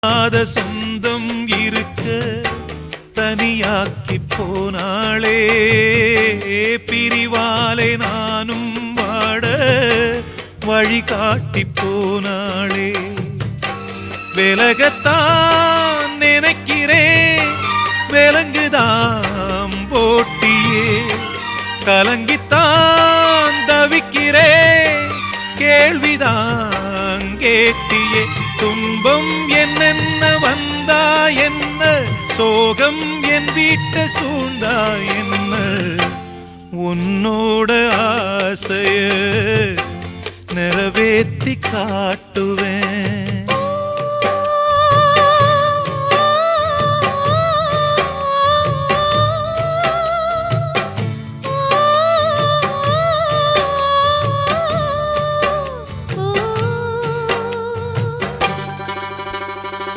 சொந்தம் இருக்க தனியாக்கி போனாளே, பிரிவாலே நானும் வாட வழிகாட்டி போனாளே. விலகத்தான் நினைக்கிறேன், விலங்குதான் போட்டியே, கலங்கித்தான் தவிக்கிறேன், கேள்விதான் கேட்டியே. துன்பம் என்னென்ன வந்தா என்ன, சோகம் என் வீட்டை சூழ்ந்தா என்ன, உன்னோட ஆசைய நிறைவேத்தி காட்டுவேன்.